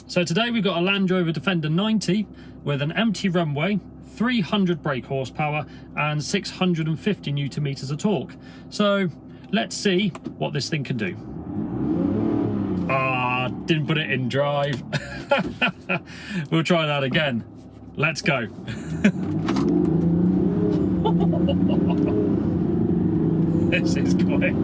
So today we've got a Land Rover Defender 90 with an empty runway, 300 brake horsepower and 650 Newton meters of torque. So let's see what this thing can do. Didn't put it in drive. We'll try that again. Let's go. This is quick.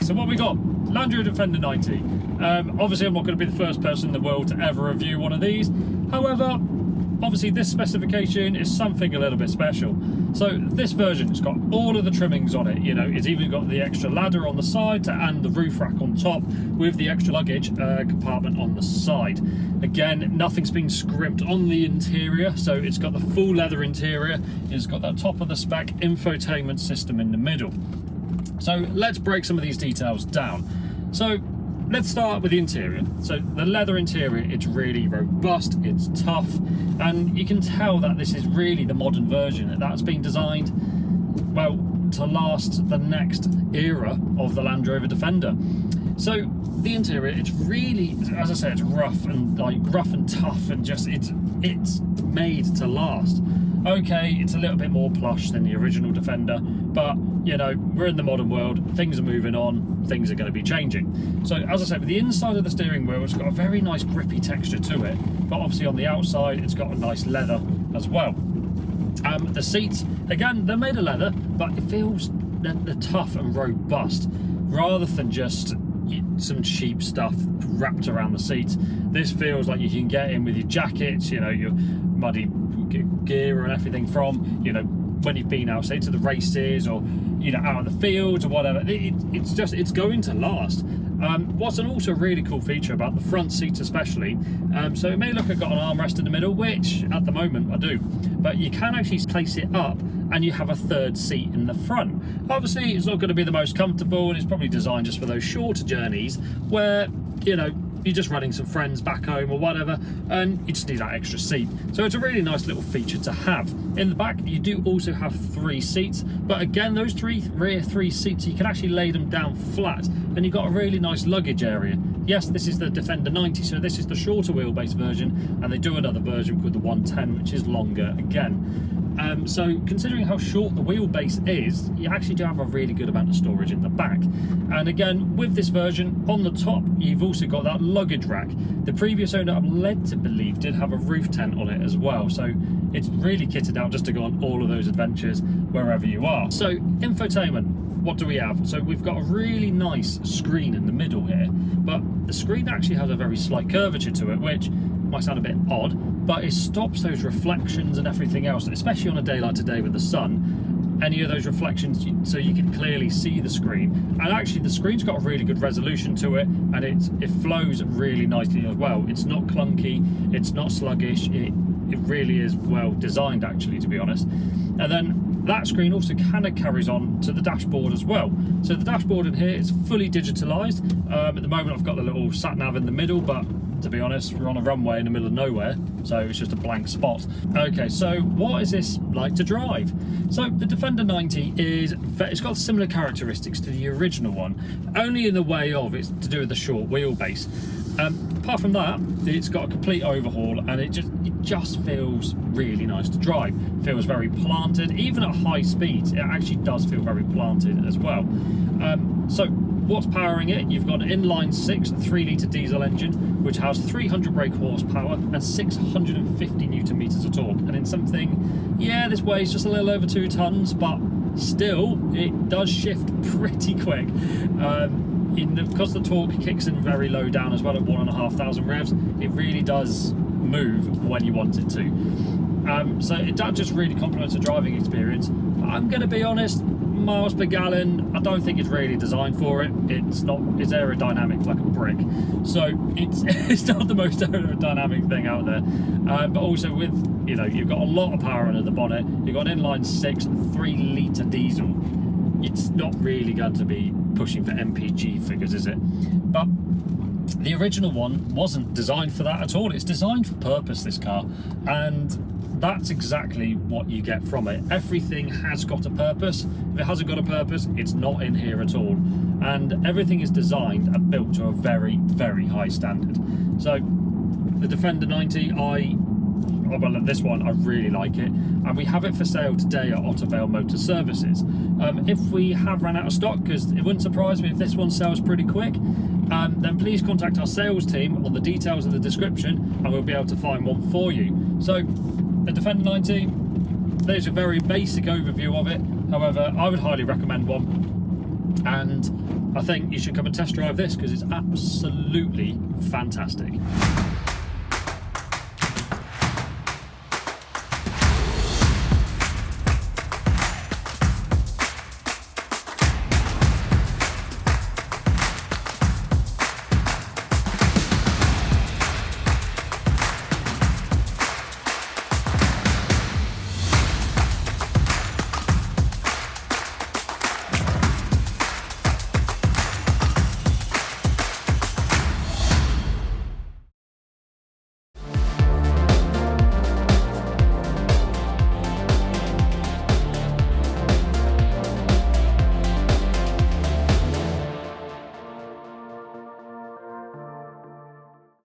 So what we got? Land Rover Defender 90. Obviously I'm not going to be the first person in the world to ever review one of these. However, obviously this specification is something a little bit special. So this version has got all of the trimmings on it. You know, it's even got the extra ladder on the side and the roof rack on top with the extra luggage compartment on the side. Again, nothing's been scrimped on the interior, so it's got the full leather interior. It's got that top of the spec infotainment system in the middle. So let's break some of these details down. So let's start with the interior. So the leather interior, it's really robust, it's tough, and you can tell that this is really the modern version. That's been designed, well, to last the next era of the Land Rover Defender. So the interior, it's really, as I said, it's rough and tough, and just it's made to last. Okay, it's a little bit more plush than the original Defender, but you know, we're in the modern world, things are moving on, things are going to be changing. So as I said, with the inside of the steering wheel, it's got a very nice grippy texture to it, but obviously on the outside it's got a nice leather as well. The seats, again, they're made of leather, but it feels they're tough and robust rather than just some cheap stuff wrapped around the seats. This feels like you can get in with your jackets, you know, your muddy gear and everything from, you know, when you've been out, say, to the races or, you know, out in the fields or whatever. It's going to last. What's an also really cool feature about the front seats especially, so it may look like I've got an armrest in the middle, which at the moment I do, but you can actually place it up and you have a third seat in the front. Obviously it's not going to be the most comfortable, and it's probably designed just for those shorter journeys where, you know, you're just running some friends back home or whatever, and you just need that extra seat. So it's a really nice little feature to have. In the back, you do also have 3 seats, but again, those rear three seats, you can actually lay them down flat, and you've got a really nice luggage area. Yes, this is the Defender 90, so this is the shorter wheelbase version, and they do another version called the 110, which is longer again. So considering how short the wheelbase is, you actually do have a really good amount of storage in the back. And again, with this version, on the top, you've also got that luggage rack. The previous owner, I'm led to believe, did have a roof tent on it as well. So it's really kitted out just to go on all of those adventures wherever you are. So infotainment, what do we have? So we've got a really nice screen in the middle here, but the screen actually has a very slight curvature to it, which might sound a bit odd, but it stops those reflections and everything else, especially on a day like today with the sun. Any of those reflections, so you can clearly see the screen. And actually the screen's got a really good resolution to it, and it flows really nicely as well. It's not clunky, it's not sluggish, it really is well designed, actually, to be honest. And then that screen also kind of carries on to the dashboard as well. So the dashboard in here is fully digitalized. At the moment I've got the little sat nav in the middle, but to be honest, we're on a runway in the middle of nowhere, so it's just a blank spot. Okay, so what is this like to drive? So the Defender 90 it's got similar characteristics to the original one, only in the way of it's to do with the short wheelbase. Apart from that, it's got a complete overhaul, and it just feels really nice to drive. It feels very planted, even at high speeds. It actually does feel very planted as well. So what's powering it? You've got an inline 6 3-litre diesel engine, which has 300 brake horsepower and 650 Newton meters of torque. And in something, yeah, this weighs just a little over 2 tons, but still, it does shift pretty quick. Because the torque kicks in very low down as well at 1,500 revs, it really does move when you want it to. So it does just really complements the driving experience. I'm going to be honest, miles per gallon, I don't think it's really designed for it. It's aerodynamic like a brick, so it's not the most aerodynamic thing out there. But also with, you know, you've got a lot of power under the bonnet, you've got an inline 6 3-litre diesel. It's not really going to be pushing for MPG figures, is it? But the original one wasn't designed for that at all. It's designed for purpose, this car, and that's exactly what you get from it. Everything has got a purpose. If it hasn't got a purpose, it's not in here at all. And everything is designed and built to a very, very high standard. So the Defender 90, well, this one, I really like it, and we have it for sale today at Ottervale Motor Services. If we have run out of stock, because it wouldn't surprise me if this one sells pretty quick, then please contact our sales team on the details in the description, and we'll be able to find one for you. So the Defender 90, there's a very basic overview of it. However, I would highly recommend one, and I think you should come and test drive this because it's absolutely fantastic.